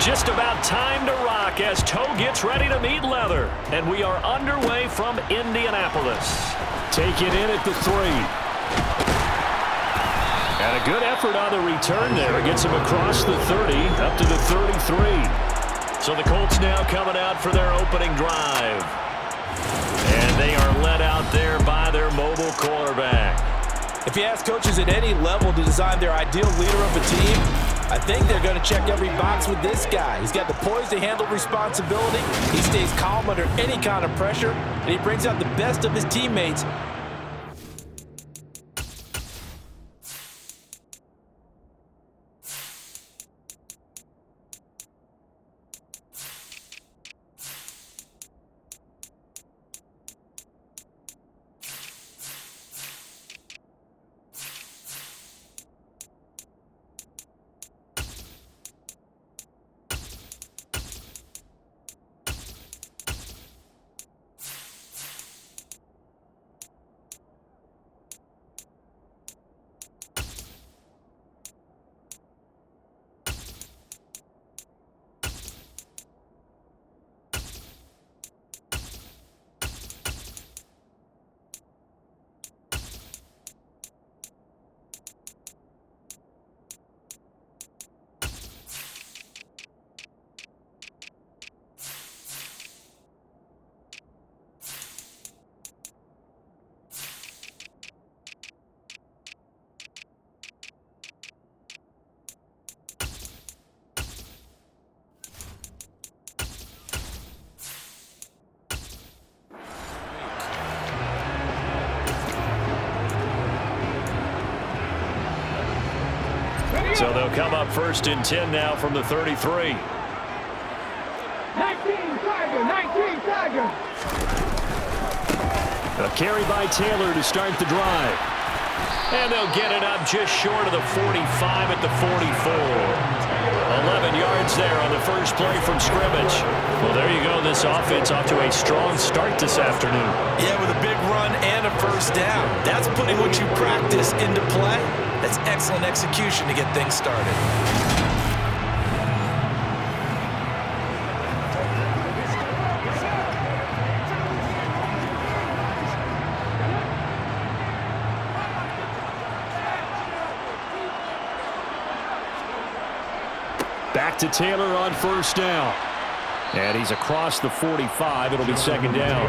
Just about time to rock as toe gets ready to meet leather. And we are underway from Indianapolis. Take it in at the 3. And a good effort on the return there. Gets him across the 30, up to the 33. So the Colts now coming out for their opening drive. And they are led out there by their mobile quarterback. If you ask coaches at any level to design their ideal leader of a team, I think they're going to check every box with this guy. He's got the poise to handle responsibility. He stays calm under any kind of pressure, and he brings out the best of his teammates. So they'll come up 1st and 10 now from the 33. 19 Tiger. A carry by Taylor to start the drive. And they'll get it up just short of the 45 at the 44. 11 yards there on the first play from scrimmage. Well, there you go. This offense off to a strong start this afternoon. Yeah, with a big run and a first down. That's putting what you practice into play. That's excellent execution to get things started. Back to Taylor on first down. And he's across the 45. It'll be second down.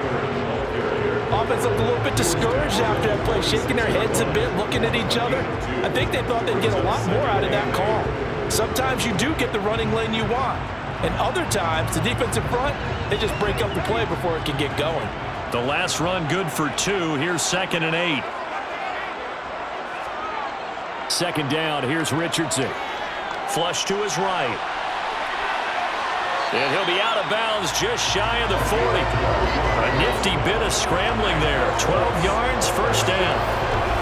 Offense looked a little bit discouraged after that play, shaking their heads a bit, looking at each other. I think they thought they'd get a lot more out of that call. Sometimes you do get the running lane you want. And other times, the defensive front, they just break up the play before it can get going. The last run good for 2. Here's 2nd and 8. Second down. Here's Richardson. Flush to his right. And he'll be out of bounds just shy of the 40. A nifty bit of scrambling there. 12 yards, first down.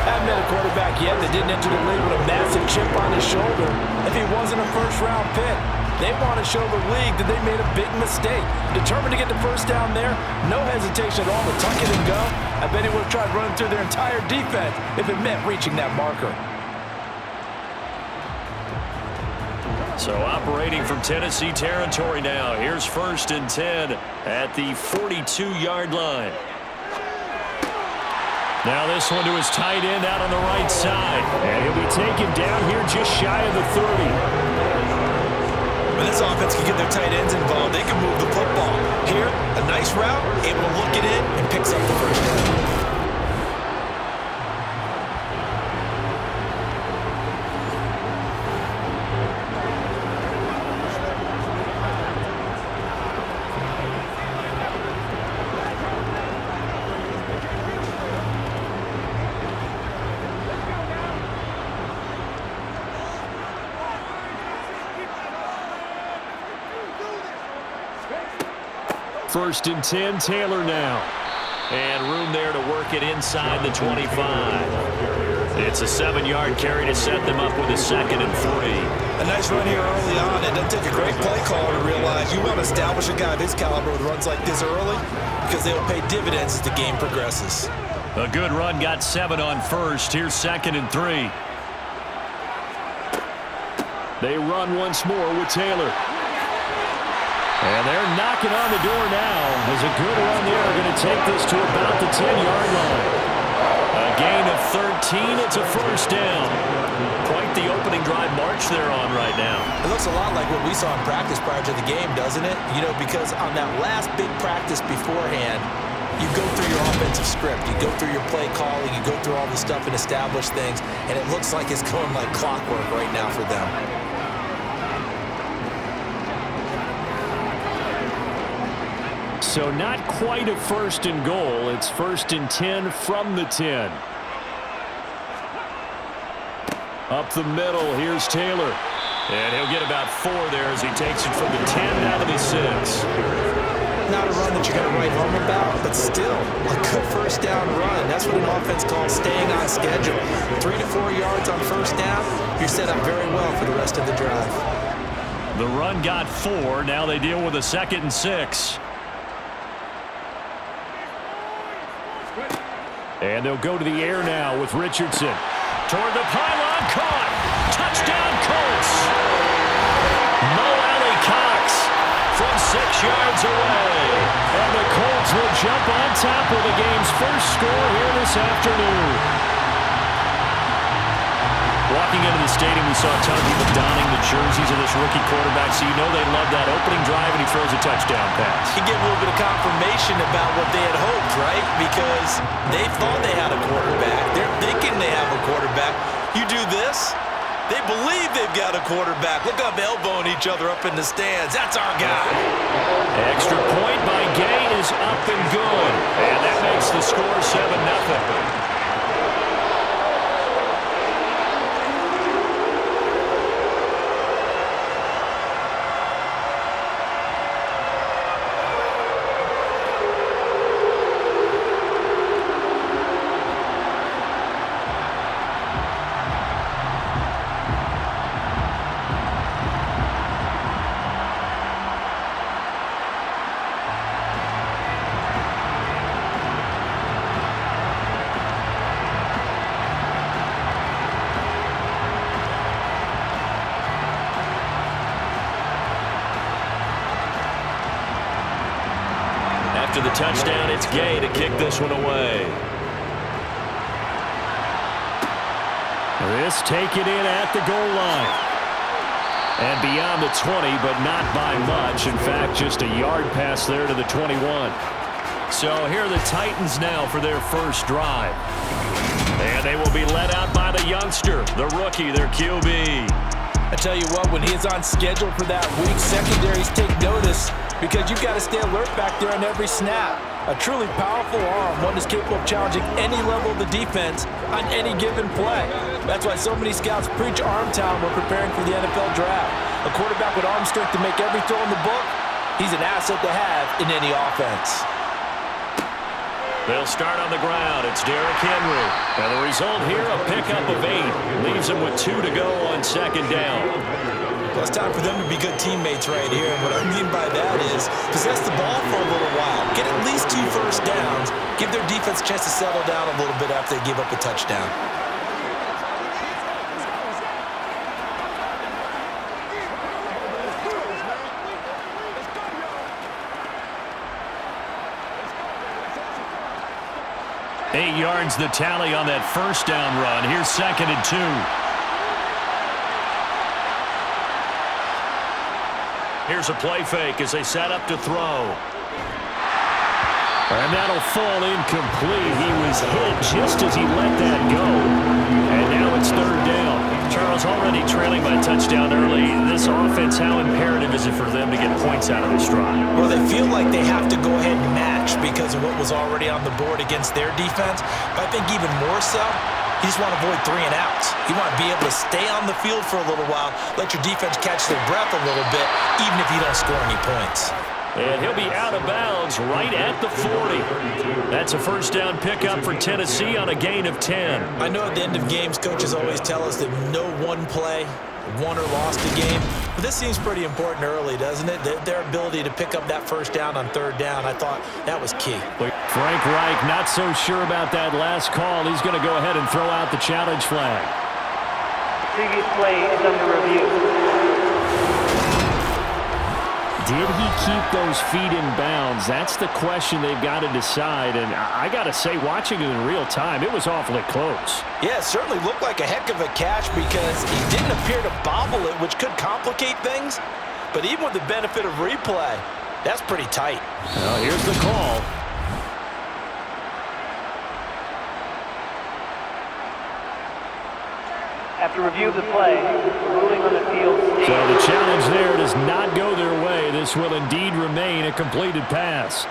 Haven't met a quarterback yet that didn't enter the league with a massive chip on his shoulder. If he wasn't a first-round pick, they want to show the league that they made a big mistake. Determined to get the first down there, no hesitation at all to tuck it and go. I bet he would have tried running through their entire defense if it meant reaching that marker. So operating from Tennessee territory now. Here's 1st and 10 at the 42-yard line. Now this one to his tight end out on the right side. And he'll be taken down here just shy of the 30. When this offense can get their tight ends involved, they can move the football. Here, a nice route, able to look it in and picks up the first down. First and 10, Taylor now. And room there to work it inside the 25. It's a 7-yard carry to set them up with a 2nd and 3. A nice run here early on. It doesn't take a great play caller to realize you want to establish a guy of his caliber with runs like this early because they will pay dividends as the game progresses. A good run, got 7 on first. Here's 2nd and 3. They run once more with Taylor. And they're knocking on the door now. As a good run there, going to take this to about the 10-yard line. A gain of 13. It's a first down. Quite the opening drive march they're on right now. It looks a lot like what we saw in practice prior to the game, doesn't it? You know, because on that last big practice beforehand, you go through your offensive script. You go through your play calling. You go through all the stuff and establish things. And it looks like it's going like clockwork right now for them. So not quite a first and goal. It's first and 10 from the 10. Up the middle, here's Taylor. And he'll get about 4 there as he takes it from the 10 down to the 6. Not a run that you're going to write home about, but still a good first down run. That's what an offense calls staying on schedule. 3 to 4 yards on first down, you're set up very well for the rest of the drive. The run got 4. Now they deal with a 2nd and 6. And they'll go to the air now with Richardson. Toward the pylon, caught. Touchdown, Colts. Mo Alley Cox from 6 yards away. And the Colts will jump on top of the game's first score here this afternoon. Walking into the stadium, we saw a ton of people donning the jerseys of this rookie quarterback, so you know they love that opening drive, and he throws a touchdown pass. You get a little bit of confirmation about what they had hoped, right? Because they thought they had a quarterback. They're thinking they have a quarterback. You do this, they believe they've got a quarterback. Look up, elbowing each other up in the stands. That's our guy. Extra point by Gay is up and good. And that makes the score 7-0. After the touchdown, it's Gay to kick this one away. This taken in at the goal line. And beyond the 20, but not by much. In fact, just a yard pass there to the 21. So here are the Titans now for their first drive. And they will be led out by the youngster, the rookie, their QB. I tell you what, when he's on schedule for that week, secondaries take notice because you've got to stay alert back there on every snap. A truly powerful arm, one that's capable of challenging any level of the defense on any given play. That's why so many scouts preach arm talent when preparing for the NFL draft. A quarterback with arm strength to make every throw in the book, he's an asset to have in any offense. They'll start on the ground. It's Derrick Henry. And the result here, a pickup of 8. Leaves him with 2 to go on second down. Well, it's time for them to be good teammates right here. And what I mean by that is possess the ball for a little while. Get at least 2 first downs. Give their defense a chance to settle down a little bit after they give up a touchdown. Eight yards the tally on that first down run. Here's 2nd and 2. Here's a play fake as they set up to throw. And that'll fall incomplete. He was hit just as he let that go. And now it's 3rd down. Charles, already trailing by touchdown early. This offense, how imperative is it for them to get points out of this drive? Well, they feel like they have to go ahead and match because of what was already on the board against their defense. But I think even more so, you just want to avoid 3 and outs. You want to be able to stay on the field for a little while, let your defense catch their breath a little bit, even if you don't score any points. And he'll be out of bounds right at the 40. That's a first down pickup for Tennessee on a gain of 10. I know at the end of games, coaches always tell us that no one play won or lost a game. But this seems pretty important early, doesn't it? Their ability to pick up that first down on 3rd down, I thought that was key. Frank Reich not so sure about that last call. He's going to go ahead and throw out the challenge flag. Previous play is under review. did he keep those feet in bounds? That's the question they've got to decide. And I got to say, watching it in real time, it was awfully close. Yeah, it certainly looked like a heck of a catch because he didn't appear to bobble it, which could complicate things. But even with the benefit of replay, that's pretty tight. Well, here's the call. After review of the play, ruling on the field. So the challenge there does not go their way. This will indeed remain a completed pass.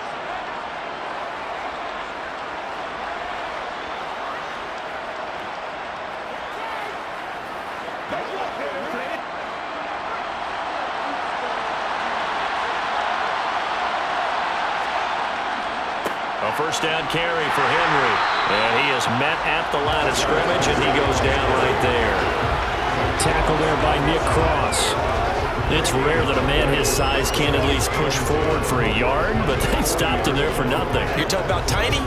A first down carry for Henry. And he is met at the line of scrimmage, and he goes down right there. Tackle there by Nick Cross. It's rare that a man his size can't at least push forward for a yard, but they stopped him there for nothing. You're talking about tiny?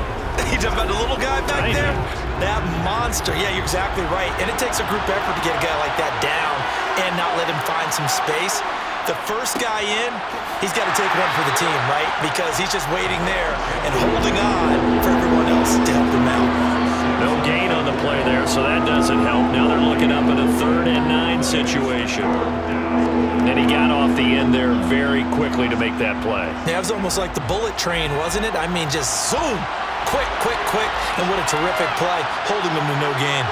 You're talking about the little guy back Tiny. there? That monster. Yeah, you're exactly right. And it takes a group effort to get a guy like that down and not let him find some space. The first guy in, he's got to take one for the team, right? Because he's just waiting there and holding on for everyone else to help him out. No gain on the play there, so that doesn't help. Now they're looking up at a 3rd and 9 situation. And he got off the end there very quickly to make that play. Yeah, it was almost like the bullet train, wasn't it? I mean, just zoom. Quick, quick, quick. And what a terrific play, holding them to no gain.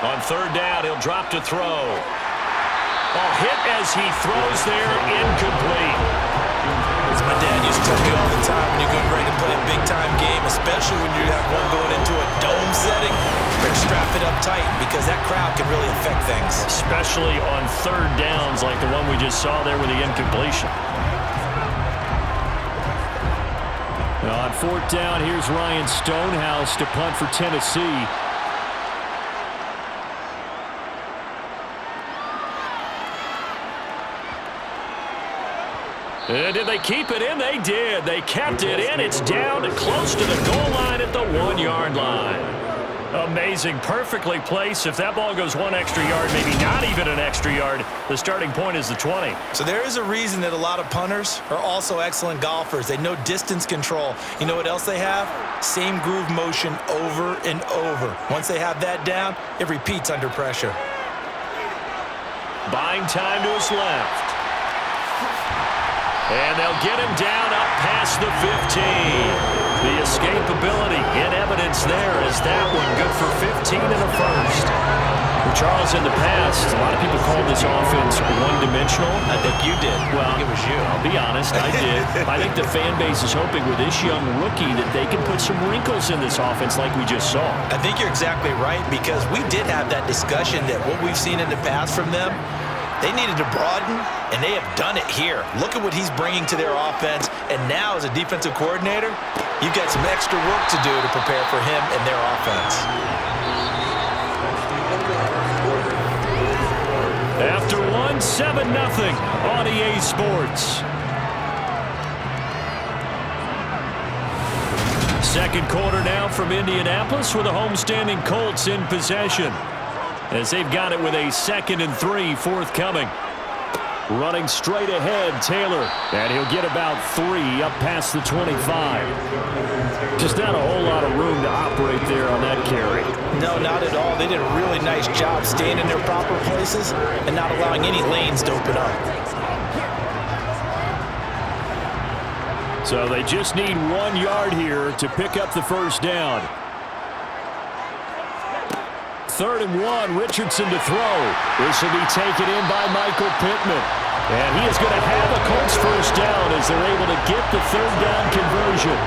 On 3rd down, he'll drop to throw. Oh, hit as he throws there, incomplete. As my dad used to tell me all the time, when you're getting ready to play a big-time game, especially when you have one going into a dome setting, better strap it up tight because that crowd can really affect things. Especially on 3rd downs like the one we just saw there with the incompletion. Now on 4th down, here's Ryan Stonehouse to punt for Tennessee. And did they keep it in? They did. They kept it in. It's down close to the goal line at the 1-yard line. Amazing. Perfectly placed. If that ball goes 1 extra yard, maybe not even an extra yard, the starting point is the 20. So there is a reason that a lot of punters are also excellent golfers. They know distance control. You know what else they have? Same groove motion over and over. Once they have that down, it repeats under pressure. Buying time to his left. And they'll get him down up past the 15. The escapability in evidence there as that one good for 15 and a first. For Charles, in the past, a lot of people called this offense one-dimensional. I think you did. Well, it was you. I'll be honest, I did. I think the fan base is hoping with this young rookie that they can put some wrinkles in this offense like we just saw. I think you're exactly right because we did have that discussion that what we've seen in the past from them, they needed to broaden, and they have done it here. Look at what he's bringing to their offense, and now as a defensive coordinator, you've got some extra work to do to prepare for him and their offense. After 7-0 on EA Sports. Second quarter now from Indianapolis with the homestanding Colts in possession, as they've got it with a 2nd and 3 forthcoming. Running straight ahead, Taylor, and he'll get about 3 up past the 25. Just not a whole lot of room to operate there on that carry. No, not at all. They did a really nice job staying in their proper places and not allowing any lanes to open up. So they just need 1 yard here to pick up the first down. 3rd and 1, Richardson to throw. This will be taken in by Michael Pittman. And he is going to have a Colts first down as they're able to get the 3rd down conversion.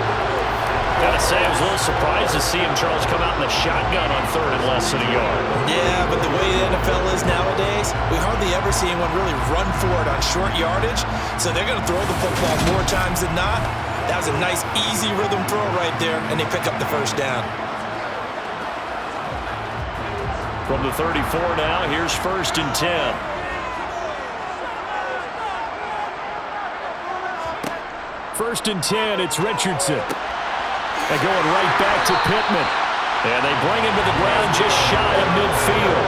Gotta say, I was a little surprised to see him, Charles, come out in the shotgun on 3rd and less than a yard. Yeah, but the way the NFL is nowadays, we hardly ever see anyone really run for it on short yardage. So they're going to throw the football more times than not. That was a nice, easy rhythm throw right there, and they pick up the first down. From the 34 now, here's 1st and 10. First and 10, it's Richardson. And going right back to Pittman. And they bring him to the ground just shy of midfield.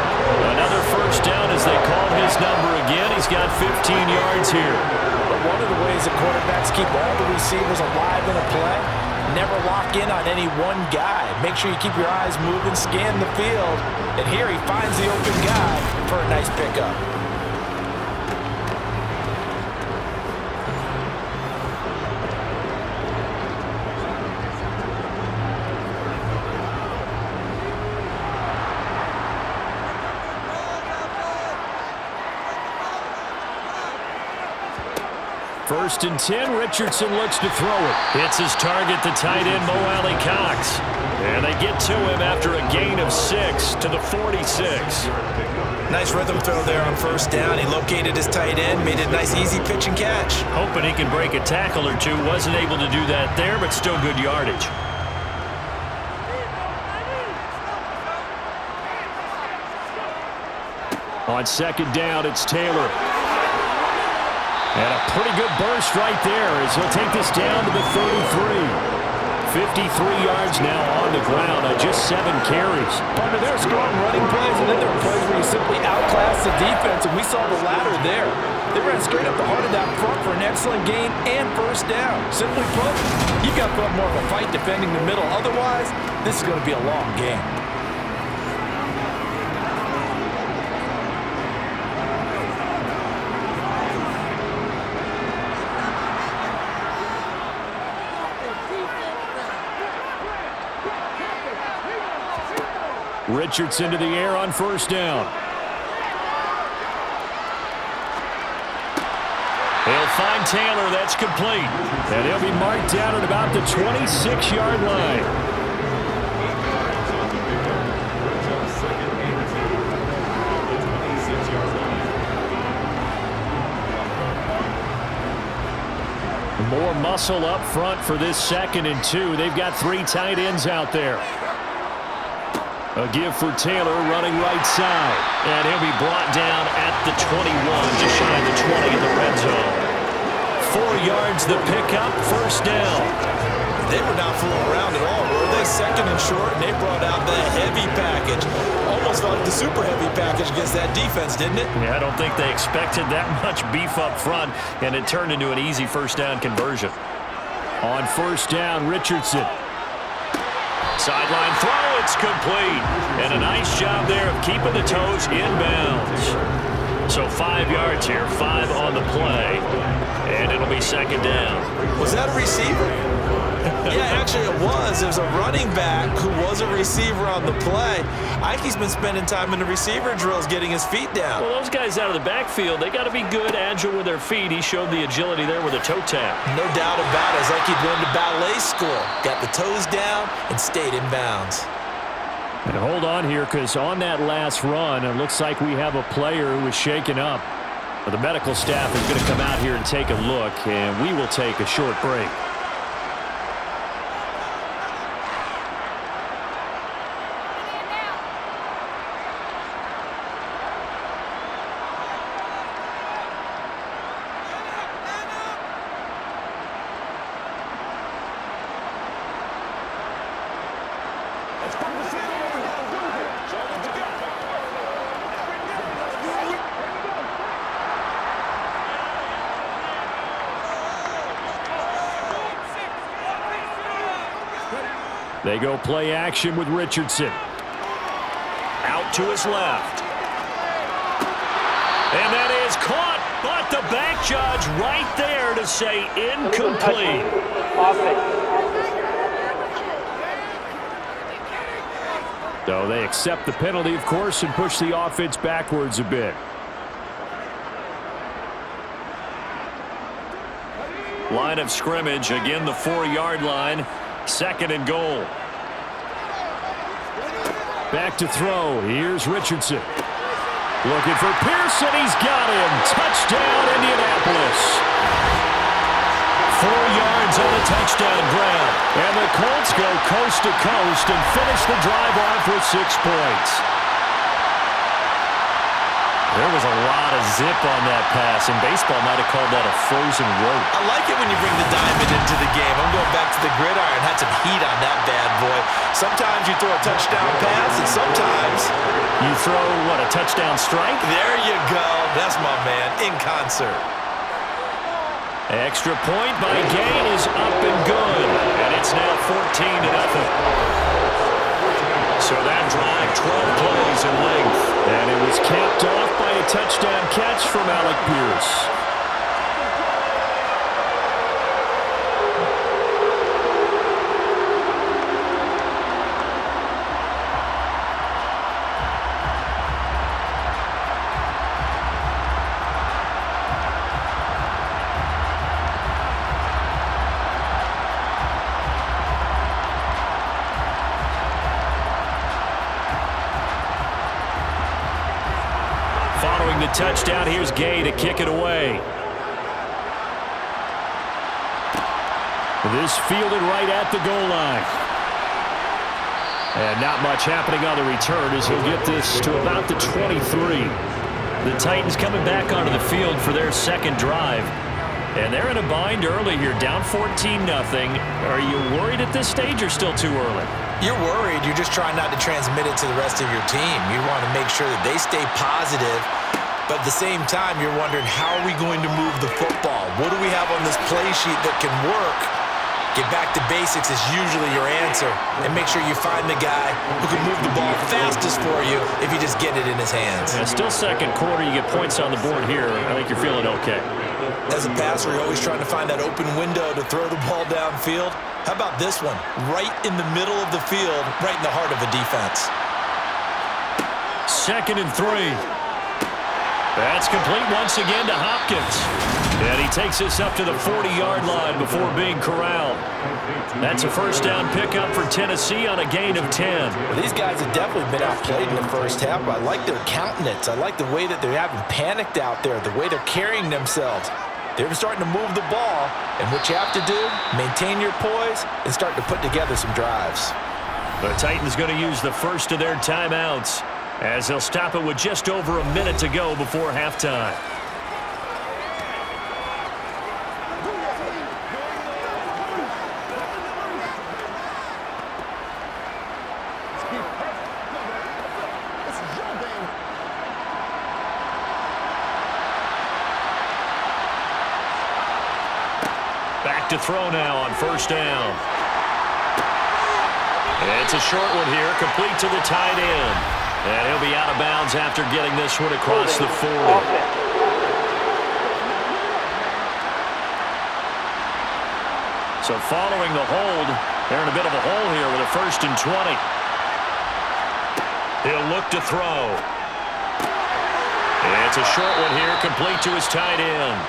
Another first down as they call his number again. He's got 15 yards here. But one of the ways that quarterbacks keep all the receivers alive in a play, never lock in on any one guy. Make sure you keep your eyes moving, scan the field. And here he finds the open guy for a nice pickup. First and 10, Richardson looks to throw it. Hits his target, the tight end, Mo Alley-Cox. And they get to him after a gain of 6 to the 46. Nice rhythm throw there on first down. He located his tight end, made it a nice easy pitch and catch. Hoping he can break a tackle or two. Wasn't able to do that there, but still good yardage. On second down, it's Taylor. And a pretty good burst right there as he'll take this down to the 33. 53 yards now on the ground on just 7 carries. Partner, there are strong running plays, and then there are plays where you simply outclass the defense, and we saw the latter there. They ran straight up the heart of that front for an excellent gain and first down. Simply put, you've got to put more of a fight defending the middle. Otherwise, this is going to be a long game. Richardson to the air on first down. He'll find Taylor. That's complete. And he'll be marked down at about the 26-yard line. More muscle up front for this 2nd and 2. They've got 3 tight ends out there. A give for Taylor running right side. And he'll be brought down at the 21, just shy of the 20 in the red zone. 4 yards the pickup, first down. They were not fooling around at all, were they? 2nd and short, and they brought out the heavy package. Almost like the super heavy package against that defense, didn't it? Yeah, I don't think they expected that much beef up front, and it turned into an easy first down conversion. On first down, Richardson. Sideline throw, it's complete. And a nice job there of keeping the toes inbounds. So 5 yards here, 5 on the play. And it'll be 2nd down. Was that a receiver? Yeah, actually it was. There's a running back who was a receiver on the play. Ike's been spending time in the receiver drills getting his feet down. Well, those guys out of the backfield, they got to be good, agile with their feet. He showed the agility there with a toe tap. No doubt about it. It's like he'd learned to ballet school. Got the toes down and stayed in bounds. And hold on here, because on that last run, it looks like we have a player who was shaken up. But the medical staff is going to come out here and take a look, and we will take a short break. They go play action with Richardson. Out to his left. And that is caught, but the back judge right there to say incomplete. So they accept the penalty, of course, and push the offense backwards a bit. Line of scrimmage, again the 4-yard line. 2nd and goal. Back to throw. Here's Richardson. Looking for Pearson. He's got him. Touchdown, Indianapolis. 4 yards on the touchdown grab. And the Colts go coast to coast and finish the drive off with 6 points. There was a lot of zip on that pass, and baseball might have called that a frozen rope. I like it when you bring the diamond into the game. I'm going back to the gridiron. Had some heat on that bad boy. Sometimes you throw a touchdown pass, and sometimes you throw, what, a touchdown strike? There you go. That's my man, in concert. Extra point by Gain is up and good, and it's now 14-0. So that drive, 12 plays in length, and it was capped off by a touchdown catch from Alec Pierce. Following the touchdown, here's Gay to kick it away. This fielded right at the goal line. And not much happening on the return as he'll get this to about the 23. The Titans coming back onto the field for their second drive. And they're in a bind early here, down 14-0. Are you worried at this stage or still too early? You're worried. You're just trying not to transmit it to the rest of your team. You want to make sure that they stay positive, but at the same time, you're wondering, how are we going to move the football? What do we have on this play sheet that can work? Get back to basics is usually your answer, and make sure you find the guy who can move the ball fastest for you if you just get it in his hands. Yeah, still second quarter, you get points on the board here. I think you're feeling okay. As a passer, you're always trying to find that open window to throw the ball downfield. How about this one? Right in the middle of the field, right in the heart of a defense. 2nd and 3. That's complete once again to Hopkins. And he takes us up to the 40-yard line before being corralled. That's a first down pickup for Tennessee on a gain of 10. Well, these guys have definitely been outplayed in the first half, but I like their countenance. I like the way that they're having panicked out there, the way they're carrying themselves. They're starting to move the ball, and what you have to do, maintain your poise and start to put together some drives. The Titans going to use the first of their timeouts as they'll stop it with just over a minute to go before halftime. Back to throw now on first down. It's a short one here, complete to the tight end. And he'll be out of bounds after getting this one across the 40. So following the hold, they're in a bit of a hole here with a 1st and 20. He'll look to throw. It's a short one here, complete to his tight end.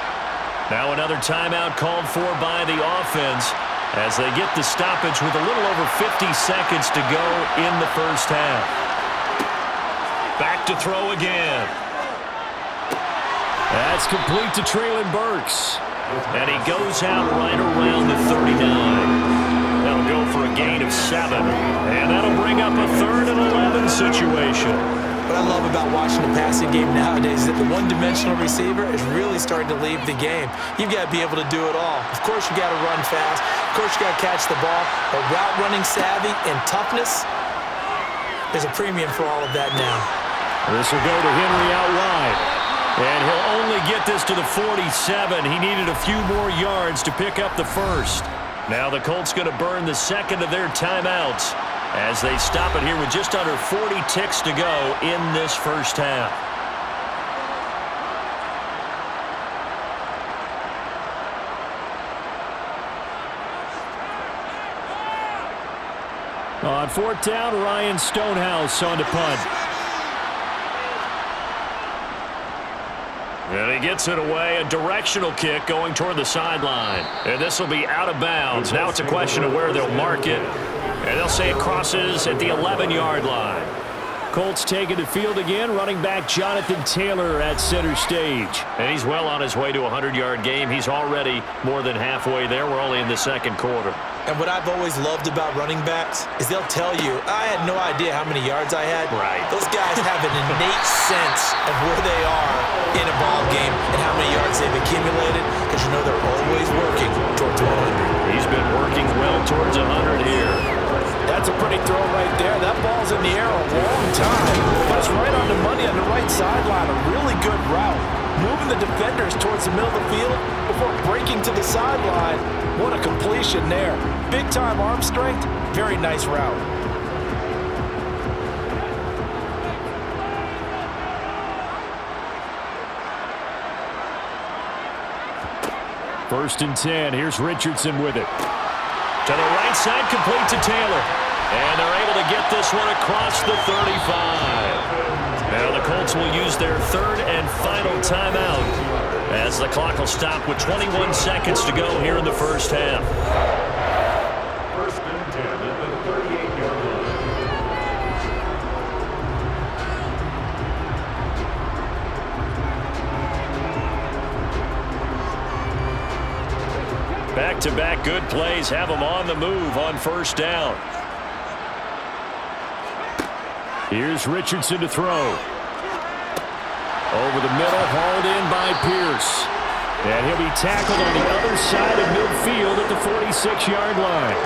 Now another timeout called for by the offense as they get the stoppage with a little over 50 seconds to go in the first half. Back to throw again. That's complete to Treylon Burks. And he goes out right around the 39. That'll go for a gain of 7. And that'll bring up a 3rd and 11 situation. What I love about watching the passing game nowadays is that the one-dimensional receiver is really starting to leave the game. You've got to be able to do it all. Of course, you got to run fast. Of course, you got to catch the ball. But route running savvy and toughness, there's a premium for all of that now. This will go to Henry out wide. And he'll only get this to the 47. He needed a few more yards to pick up the first. Now the Colts going to burn the second of their timeouts as they stop it here with just under 40 ticks to go in this first half. On 4th down, Ryan Stonehouse on to punt. And he gets it away, a directional kick going toward the sideline. And this will be out of bounds. Now it's a question of where they'll mark it. And they'll say it crosses at the 11-yard line. Colts taking the field again, running back Jonathan Taylor at center stage. And he's well on his way to a 100-yard game. He's already more than halfway there. We're only in the second quarter. And what I've always loved about running backs is they'll tell you, I had no idea how many yards I had. Right. Those guys have an innate sense of where they are in a ball game and how many yards they've accumulated, because you know they're always working towards 100. He's been working well towards 100 here. That's a pretty throw right there. That ball's in the air a long time, but it's right on the money on the right sideline. A really good route. Moving the defenders towards the middle of the field before breaking to the sideline. What a completion there. Big-time arm strength. Very nice route. First and 10. Here's Richardson with it. To the right side, complete to Taylor. And they're able to get this one across the 35. Now the Colts will use their third and final timeout as the clock will stop with 21 seconds to go here in the first half. First and 10 at the 38-yard line. Back-to-back good plays have them on the move on first down. Here's Richardson to throw. Over the middle, hauled in by Pierce. And he'll be tackled on the other side of midfield at the 46-yard line.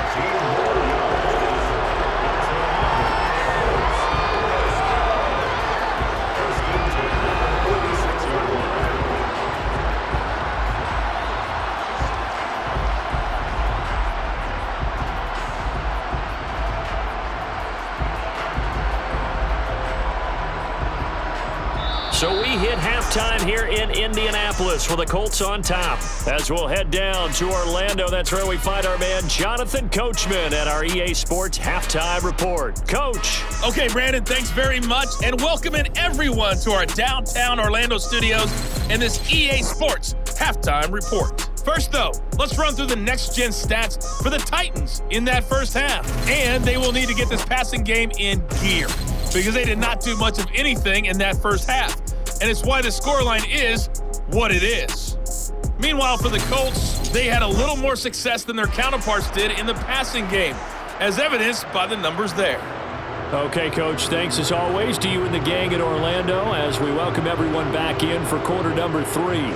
So we hit halftime here in Indianapolis with the Colts on top. As we'll head down to Orlando, that's where we find our man Jonathan Coachman at our EA Sports Halftime Report. Coach. Okay, Brandon, thanks very much. And welcoming everyone to our downtown Orlando studios and this EA Sports Halftime Report. First, though, let's run through the next-gen stats for the Titans in that first half. And they will need to get this passing game in gear because they did not do much of anything in that first half. And it's why the scoreline is what it is. Meanwhile, for the Colts, they had a little more success than their counterparts did in the passing game, as evidenced by the numbers there. Okay, Coach, thanks as always to you and the gang at Orlando as we welcome everyone back in for quarter number 3.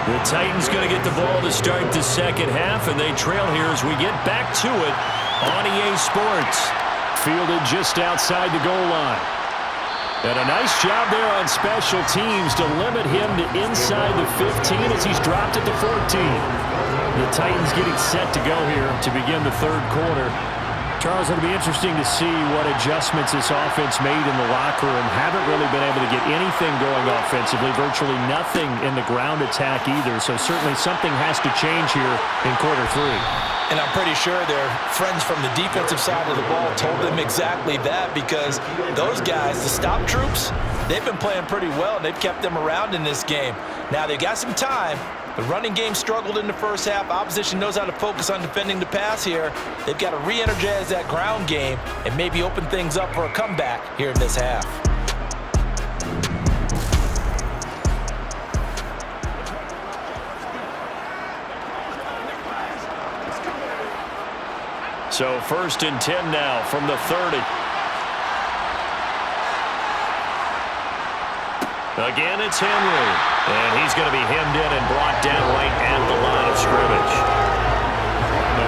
The Titans going to get the ball to start the second half, and they trail here as we get back to it on EA Sports. Fielded just outside the goal line. And a nice job there on special teams to limit him to inside the 15 as he's dropped at the 14. The Titans getting set to go here to begin the third quarter. Charles, it'll be interesting to see what adjustments this offense made in the locker room. Haven't really been able to get anything going offensively, virtually nothing in the ground attack either. So certainly something has to change here in quarter 3. And I'm pretty sure their friends from the defensive side of the ball told them exactly that, because those guys, the stop troops, they've been playing pretty well, and they've kept them around in this game. Now, they've got some time. The running game struggled in the first half. Opposition knows how to focus on defending the pass here. They've got to re-energize that ground game and maybe open things up for a comeback here in this half. So first and 10 now from the 30. Again, it's Henry. And he's going to be hemmed in and brought down right at the line of scrimmage.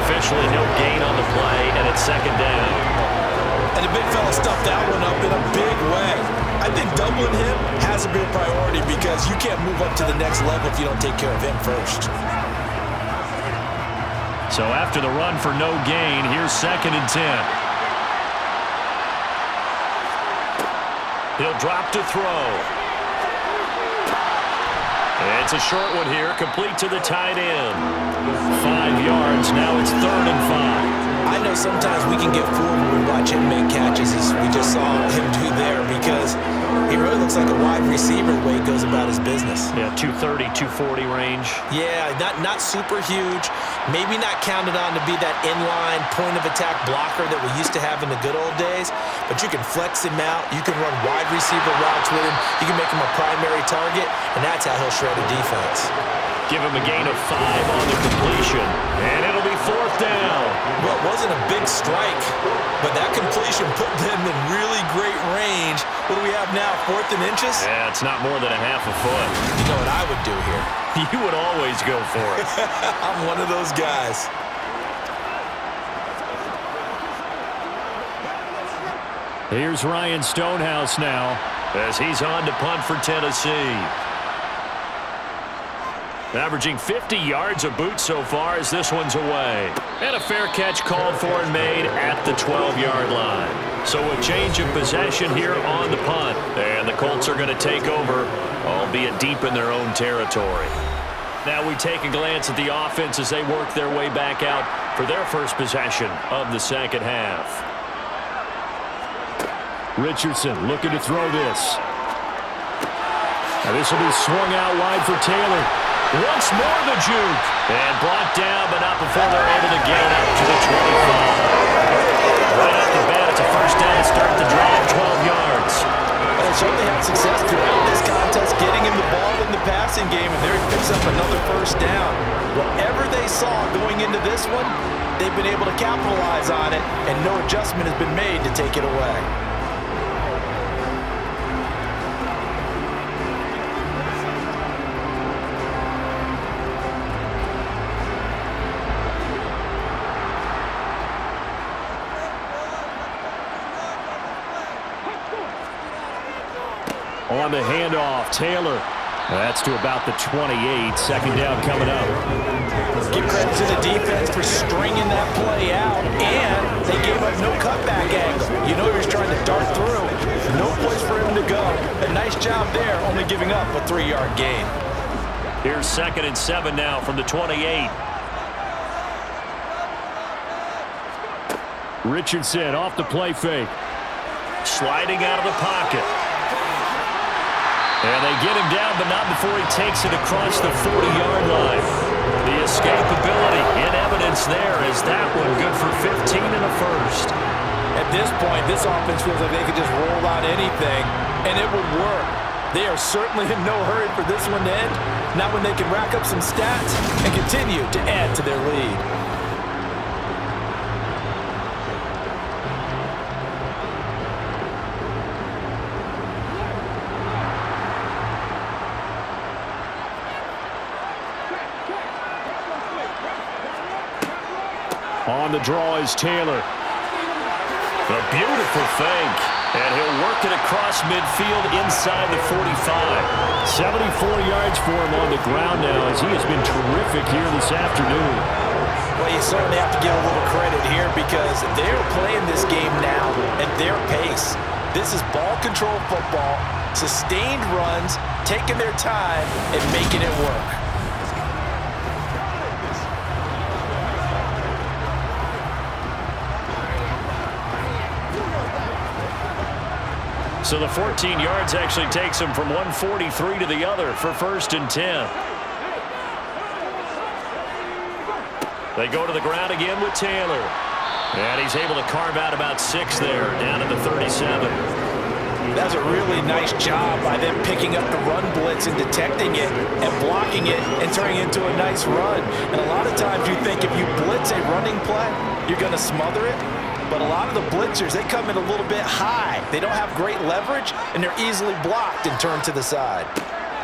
Officially, no gain on the play, and it's second down. And the big fella stuffed that one up in a big way. I think doubling him has to be a priority because you can't move up to the next level if you don't take care of him first. So after the run for no gain, here's second and 10. He'll drop to throw. It's a short one here, complete to the tight end. 5 yards, now it's 3rd and 5. I know sometimes we can get fooled when we watch him make catches, as we just saw him do there, because he really looks like a wide receiver the way he goes about his business. Yeah, 230, 240 range. Yeah, not super huge. Maybe not counted on to be that inline point-of-attack blocker that we used to have in the good old days, but you can flex him out. You can run wide receiver routes with him. You can make him a primary target, and that's how he'll shred a defense. Give him a gain of 5 on the completion, and it'll be 4th down. Well, it wasn't a big strike, but that completion put them in really great range. What do we have now, 4th and inches? Yeah, it's not more than a half a foot. You know what I would do here? You would always go for it. I'm one of those guys. Here's Ryan Stonehouse now as he's on to punt for Tennessee. Averaging 50 yards a boot so far as this one's away. And a fair catch called for and made at the 12-yard line. So a change of possession here on the punt. And the Colts are going to take over, albeit deep in their own territory. Now we take a glance at the offense as they work their way back out for their first possession of the second half. Richardson looking to throw this. Now this will be swung out wide for Taylor. Once more the juke. And brought down, but not before they're able to get it up to the 25. Right off the bat, it's a first down to start the drive, 12 yards. They certainly had success throughout this contest, getting him the ball in the passing game, and there he picks up another first down. Whatever they saw going into this one, they've been able to capitalize on it, and no adjustment has been made to take it away. On the handoff, Taylor. That's to about the 28. Second down coming up. Give credit to the defense for stringing that play out, and they gave up no cutback angle. You know he was trying to dart through. No place for him to go. A nice job there, only giving up a 3-yard gain. Here's 2nd and 7 now from the 28. Richardson off the play fake. Sliding out of the pocket. And they get him down, but not before he takes it across the 40-yard line. The escapability in evidence there as that one good for 15 and a first. At this point, this offense feels like they could just roll out anything, and it would work. They are certainly in no hurry for this one to end, not when they can rack up some stats and continue to add to their lead. On the draw is Taylor. A beautiful fake. And he'll work it across midfield inside the 45. 74 yards for him on the ground now as he has been terrific here this afternoon. Well, you certainly have to give a little credit here because they're playing this game now at their pace. This is ball control football, sustained runs, taking their time, and making it work. So the 14 yards actually takes him from 143 to the other for 1st and 10. They go to the ground again with Taylor. And he's able to carve out about 6 there, down to the 37. That's a really nice job by them picking up the run blitz and detecting it and blocking it and turning it into a nice run. And a lot of times you think if you blitz a running play, you're going to smother it. But a lot of the blitzers, they come in a little bit high. They don't have great leverage, and they're easily blocked and turned to the side.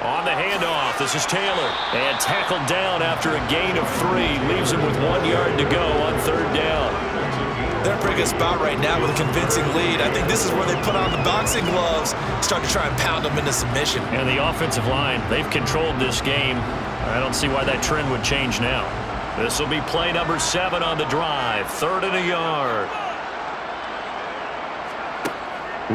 On the handoff, this is Taylor. And tackled down after a gain of 3. Leaves him with 1 yard to go on 3rd down. They're in a pretty good spot right now with a convincing lead. I think this is where they put on the boxing gloves, start to try and pound them into submission. And the offensive line, they've controlled this game. I don't see why that trend would change now. This will be play number 7 on the drive. 3rd and a yard.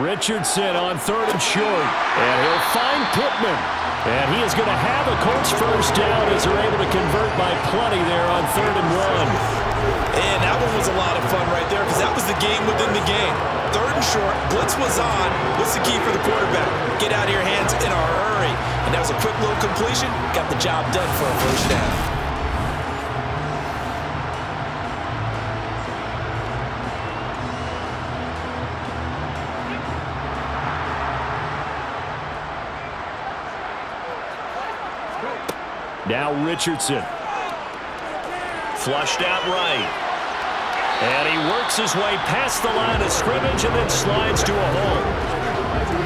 Richardson on 3rd and short. And he'll find Pittman. And he is going to have a Colts first down as they're able to convert by plenty there on 3rd and 1. And that one was a lot of fun right there because that was the game within the game. 3rd and short, blitz was on. What's the key for the quarterback? Get out of your hands in a hurry. And that was a quick little completion. Got the job done for a first down. Now Richardson. Flushed out right. And he works his way past the line of scrimmage and then slides to a hole.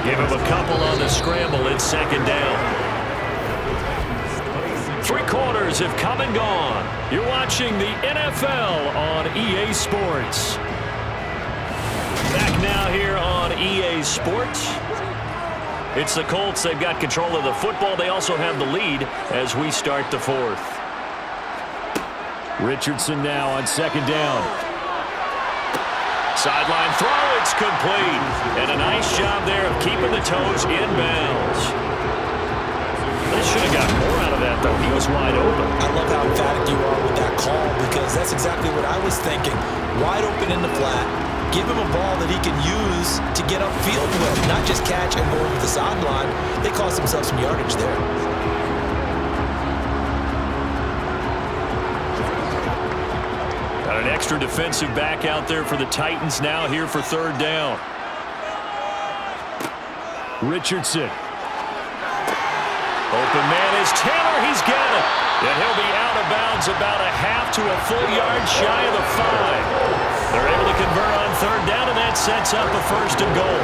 Give him a couple on the scramble. It's 2nd down. 3 quarters have come and gone. You're watching the NFL on EA Sports. Back now here on EA Sports. It's the Colts. They've got control of the football. They also have the lead as we start the 4th. Richardson now on 2nd down. Sideline throw. It's complete. And a nice job there of keeping the toes in bounds. They should have got more out of that, though. He was wide open. I love how emphatic you are with that call because that's exactly what I was thinking. Wide open in the flat. Give him a ball that he can use to get upfield with, not just catch and go over the sideline. They cost themselves some yardage there. Got an extra defensive back out there for the Titans now here for 3rd down. Richardson. Open man is Taylor. He's got it. And he'll be out of bounds about a half to a full yard shy of the 5. They're able to convert on 3rd down, and that sets up a 1st and goal.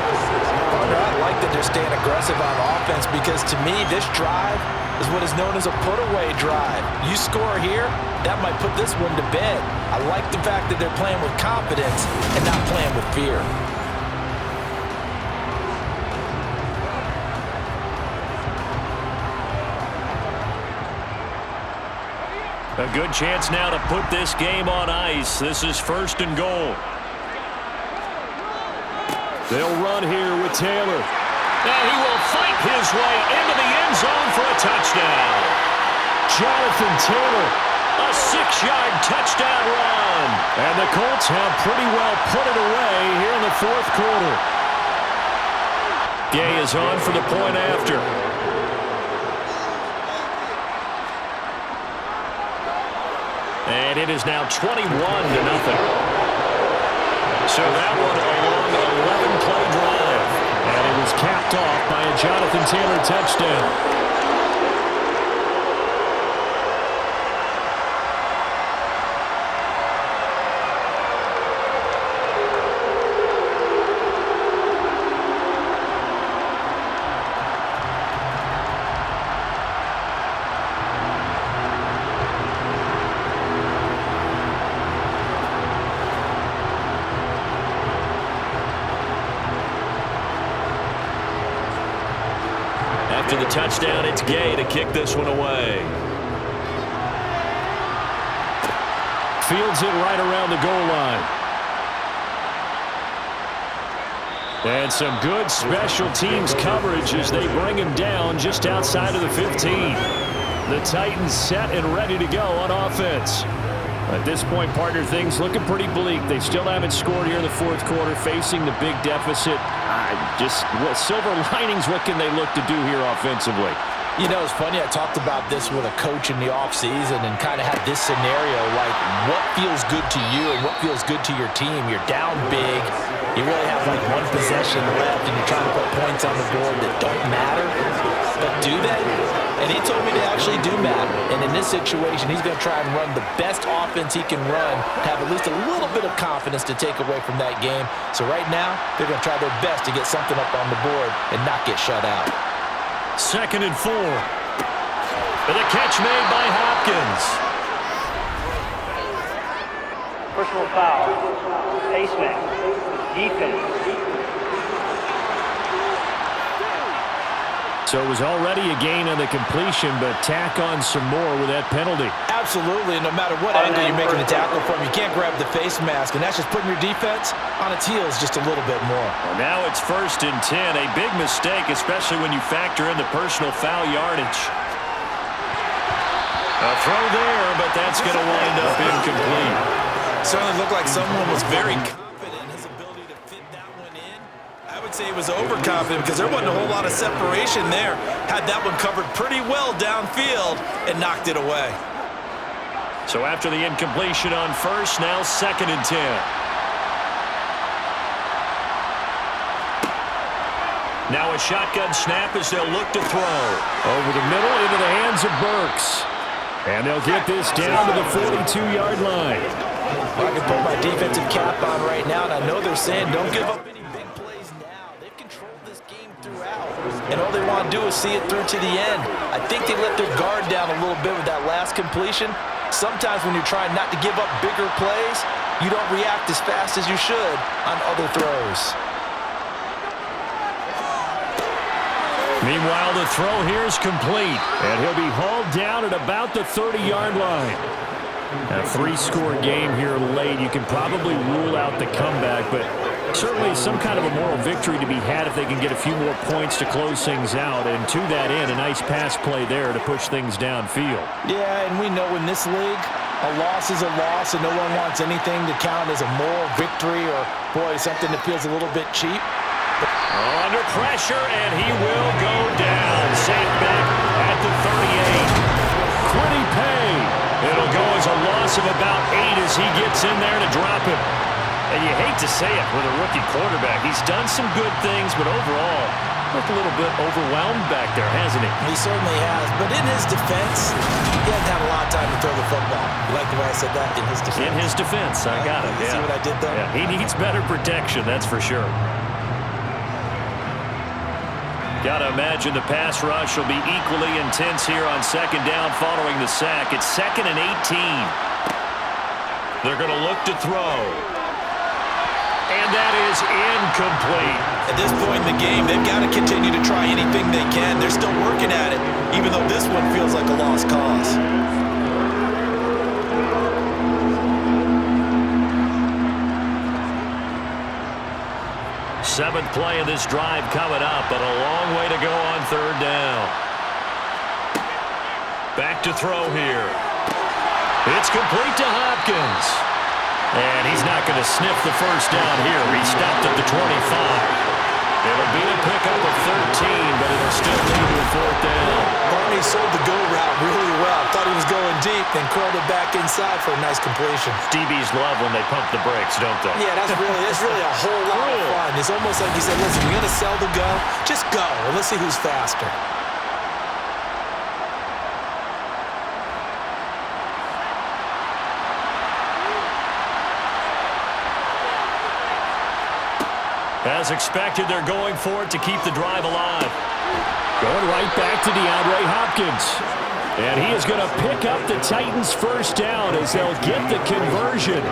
Partner, I like that they're staying aggressive on offense because, to me, this drive is what is known as a put-away drive. You score here, that might put this one to bed. I like the fact that they're playing with confidence and not playing with fear. A good chance now to put this game on ice. This is 1st and goal. They'll run here with Taylor. And he will fight his way into the end zone for a touchdown. Jonathan Taylor, a 6-yard touchdown run. And the Colts have pretty well put it away here in the 4th quarter. Gay is on for the point after. And it is now 21-0. So that one a long 11-play drive. And it was capped off by a Jonathan Taylor touchdown. After the touchdown, it's Gay to kick this one away. Fields it right around the goal line. And some good special teams coverage as they bring him down just outside of the 15. The Titans set and ready to go on offense. At this point, partner, things looking pretty bleak. They still haven't scored here in the 4th quarter, facing the big deficit. Silver linings, what can they look to do here offensively? You know, it's funny, I talked about this with a coach in the offseason and kind of had this scenario, like what feels good to you and what feels good to your team. You're down big. You really have like one possession left and you're trying to put points on the board that don't matter. But do they? And he told me they actually do matter. And in this situation, he's going to try and run the best offense he can run to have at least a little bit of confidence to take away from that game. So right now, they're going to try their best to get something up on the board and not get shut out. 2nd and 4. And a catch made by Hopkins. Personal foul. Paceman. Defense. So it was already a gain on the completion, but tack on some more with that penalty. Absolutely, no matter what angle you're making the tackle from, you can't grab the face mask, and that's just putting your defense on its heels just a little bit more. Well, now it's 1st and 10, a big mistake, especially when you factor in the personal foul yardage. A throw there, but that's going to wind up incomplete. Certainly looked like someone was very confident in his ability to fit that one in. I would say he was overconfident because there wasn't a whole lot of separation there. Had that one covered pretty well downfield and knocked it away. So after the incompletion on 1st, now 2nd and 10. Now a shotgun snap as they'll look to throw. Over the middle into the hands of Burks. And they'll get this down to the 42-yard line. I can put my defensive cap on right now, and I know they're saying don't give up any big plays now. They've controlled this game throughout, and all they want to do is see it through to the end. I think they let their guard down a little bit with that last completion. Sometimes when you're trying not to give up bigger plays, you don't react as fast as you should on other throws. Meanwhile, the throw here is complete, and he'll be hauled down at about the 30-yard line. A 3-score game here late. You can probably rule out the comeback, but certainly some kind of a moral victory to be had if they can get a few more points to close things out. And to that end, a nice pass play there to push things downfield. Yeah, and we know in this league, a loss is a loss, and no one wants anything to count as a moral victory or, boy, something that feels a little bit cheap. Under pressure, and he will go down. Safe back at the 38. Quiddy Pay. It'll go as a loss of about 8 as he gets in there to drop him. And you hate to say it with a rookie quarterback. He's done some good things, but overall, looked a little bit overwhelmed back there, hasn't he? He certainly has. But in his defense, he hasn't had a lot of time to throw the football. You like the way I said that? In his defense. In his defense. I got it. You see what I did there? Yeah, he needs better protection, that's for sure. Got to imagine the pass rush will be equally intense here on 2nd down following the sack. It's 2nd and 18. They're going to look to throw. And that is incomplete. At this point in the game, they've got to continue to try anything they can. They're still working at it, even though this one feels like a lost cause. 7th play of this drive coming up, but a long way to go on 3rd down. Back to throw here. It's complete to Hopkins. And he's not going to sniff the first down here. He stopped at the 25. It'll be a pickup of 13, but it'll still lead to a 4th down. Barney sold the go route really well. Thought he was going deep, then curled it back inside for a nice completion. DBs love when they pump the brakes, don't they? Yeah, that's really a whole lot of fun. It's almost like he said, listen, we're going to sell the go. Just go, and let's see who's faster. As expected, they're going for it to keep the drive alive. Going right back to DeAndre Hopkins. And he is going to pick up the Titans' first down as they'll get the conversion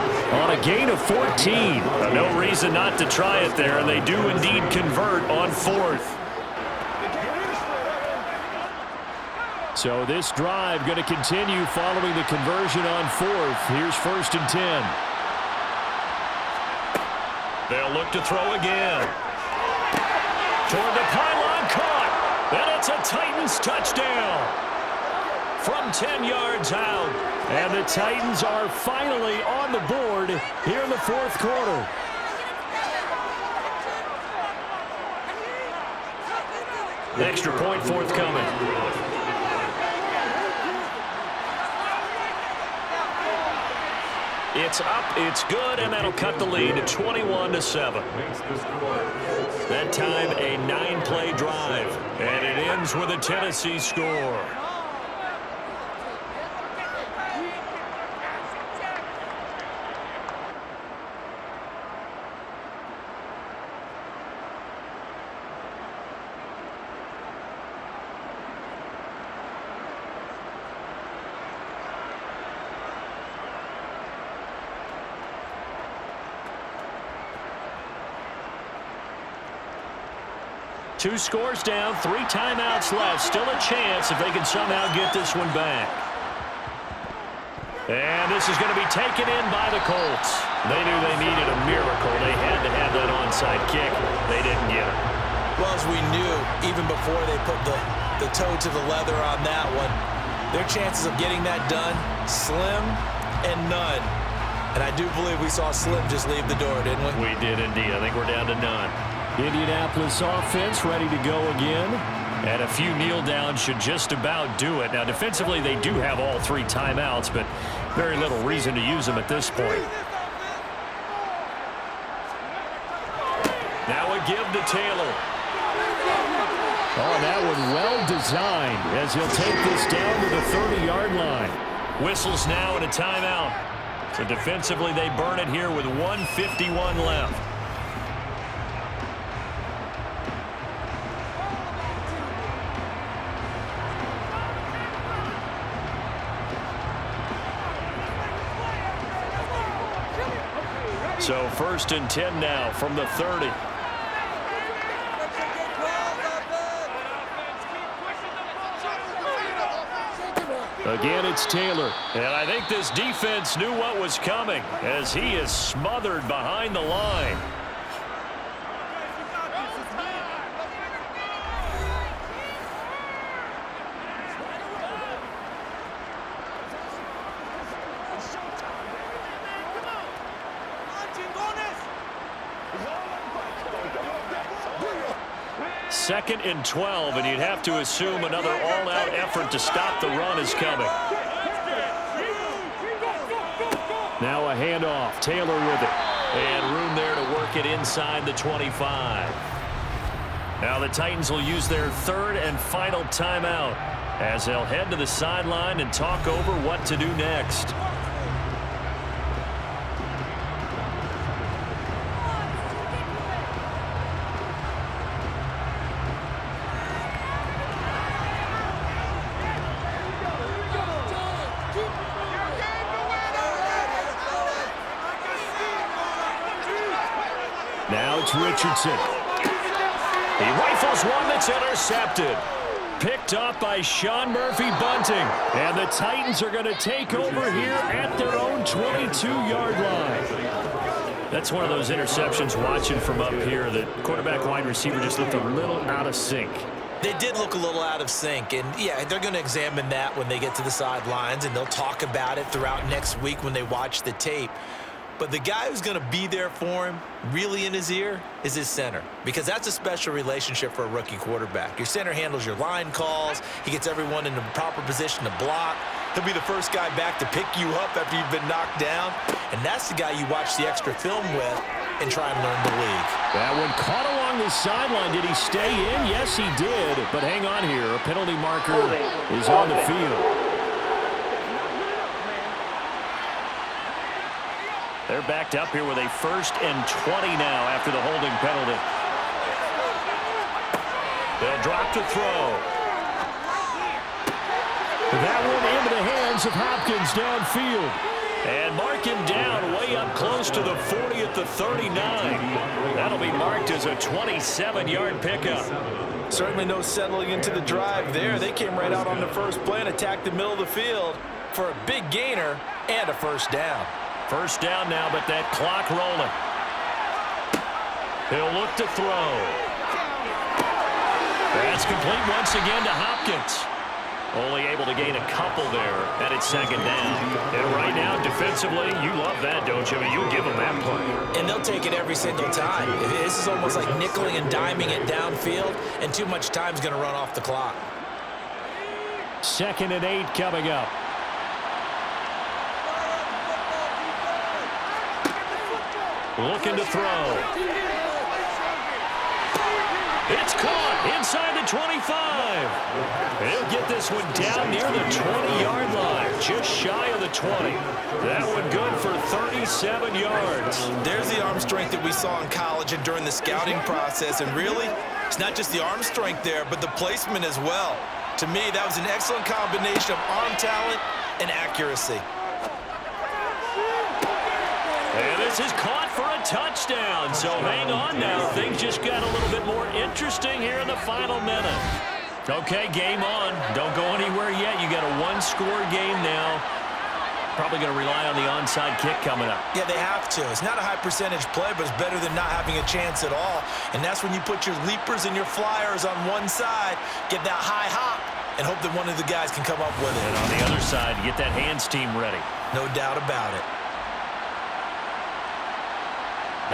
on a gain of 14. No reason not to try it there, and they do indeed convert on 4th. So this drive going to continue following the conversion on 4th. Here's 1st and 10. They'll look to throw again. Toward the pylon, caught. And it's a Titans touchdown. From 10 yards out. And the Titans are finally on the board here in the 4th quarter. The extra point forthcoming. It's up, it's good, and that'll cut the lead to 21-7. That time, a 9-play drive, and it ends with a Tennessee score. 2 scores down, 3 timeouts left. Still a chance if they can somehow get this one back. And this is going to be taken in by the Colts. They knew they needed a miracle. They had to have that onside kick. They didn't get it. Well, as we knew, even before they put the toe to the leather on that one, their chances of getting that done, slim and none. And I do believe we saw Slim just leave the door, didn't we? We did indeed. I think we're down to none. Indianapolis offense ready to go again. And a few kneel downs should just about do it. Now, defensively, they do have all 3 timeouts, but very little reason to use them at this point. Now a give to Taylor. Oh, that one well designed as he'll take this down to the 30-yard line. Whistles now and a timeout. So defensively, they burn it here with 1:51 left. So 1st and 10 now from the 30. Again, it's Taylor. And I think this defense knew what was coming as he is smothered behind the line. Second and 12, and you'd have to assume another all-out effort to stop the run is coming. Now a handoff. Taylor with it. And room there to work it inside the 25. Now the Titans will use their 3rd and final timeout as they'll head to the sideline and talk over what to do next. Now it's Richardson. He rifles one that's intercepted. Picked up by Sean Murphy-Bunting. And the Titans are going to take over here at their own 22-yard line. That's one of those interceptions watching from up here. The quarterback wide receiver just looked a little out of sync. They did look a little out of sync, and yeah, they're going to examine that when they get to the sidelines, and they'll talk about it throughout next week when they watch the tape. But the guy who's going to be there for him, really in his ear, is his center. Because that's a special relationship for a rookie quarterback. Your center handles your line calls. He gets everyone in the proper position to block. He'll be the first guy back to pick you up after you've been knocked down. And that's the guy you watch the extra film with and try and learn the league. That one caught along the sideline. Did he stay in? Yes, he did. But hang on here. A penalty marker is on the field. They're backed up here with a 1st and 20 now after the holding penalty. They'll drop to throw. That one into the hands of Hopkins downfield. And mark him down way up close to the 40 at the 39. That'll be marked as a 27-yard pickup. Certainly no settling into the drive there. They came right out on the first play and attacked the middle of the field for a big gainer and a 1st down. 1st down now, but that clock rolling. He'll look to throw. That's complete once again to Hopkins. Only able to gain a couple there, and it's 2nd down. And right now, defensively, you love that, don't you? I mean, you give them that play. And they'll take it every single time. This is almost like nickeling and diming it downfield, and too much time's going to run off the clock. 2nd and 8 coming up. Looking to throw. It's caught inside the 25. He'll get this one down near the 20-yard line, just shy of the 20. That one good for 37 yards. There's the arm strength that we saw in college and during the scouting process. And really, it's not just the arm strength there, but the placement as well. To me, that was an excellent combination of arm talent and accuracy. And this is caught for a touchdown. So hang on now. Things just got a little bit more interesting here in the final minute. Okay, game on. Don't go anywhere yet. You got a one-score game now. Probably going to rely on the onside kick coming up. Yeah, they have to. It's not a high-percentage play, but it's better than not having a chance at all. And that's when you put your leapers and your flyers on one side, get that high hop, and hope that one of the guys can come up with it. And on the other side, get that hands team ready. No doubt about it.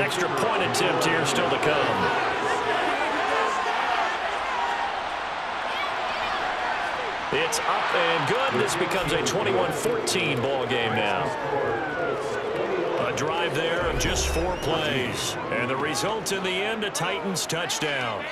Extra point attempt here still to come. It's up and good. This becomes a 21-14 ball game now. A drive there of just 4 plays. And the result in the end, a Titans touchdown.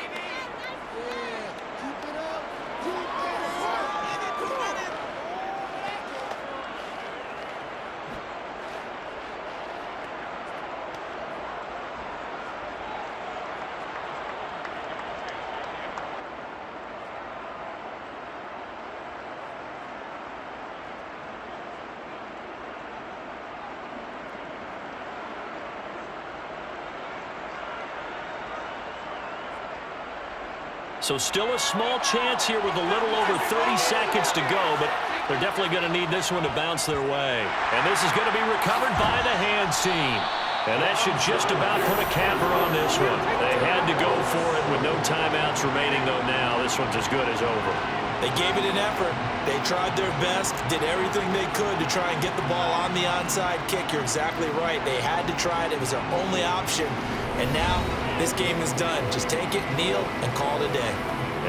So still a small chance here with a little over 30 seconds to go, but they're definitely going to need this one to bounce their way. And this is going to be recovered by the hands team. And that should just about put a capper on this one. They had to go for it with no timeouts remaining, though now this one's as good as over. They gave it an effort. They tried their best, did everything they could to try and get the ball on the onside kick. You're exactly right. They had to try it. It was their only option. And now this game is done. Just take it, kneel, and call it a day.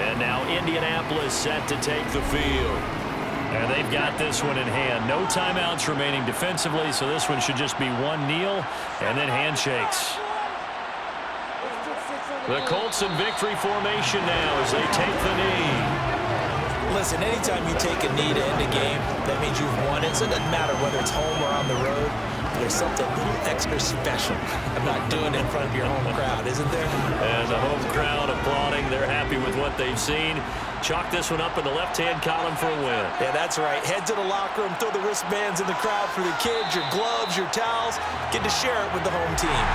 And now Indianapolis set to take the field. And they've got this one in hand. No timeouts remaining defensively, so this one should just be one kneel and then handshakes. The Colts in victory formation now as they take the knee. Listen, anytime you take a knee to end a game, that means you've won it. So it doesn't matter whether it's home or on the road. There's something a little extra special about doing it in front of your home crowd, isn't there? And the home crowd applauding. They're happy with what they've seen. Chalk this one up in the left-hand column for a win. Yeah, that's right. Head to the locker room, throw the wristbands in the crowd for the kids, your gloves, your towels. Get to share it with the home team.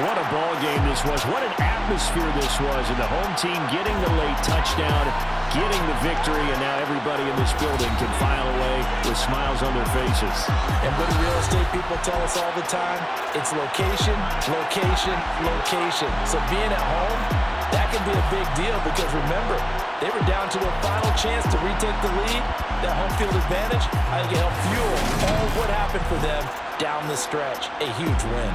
What a ball game this was. What an atmosphere this was. And the home team getting the late touchdown, getting the victory, and now everybody in this building can file away with smiles on their faces. And what do real estate people tell us all the time? It's location, location, location. So being at home, that can be a big deal because remember, they were down to their final chance to retake the lead. That home field advantage, I think it helped fuel all of what happened for them down the stretch. A huge win.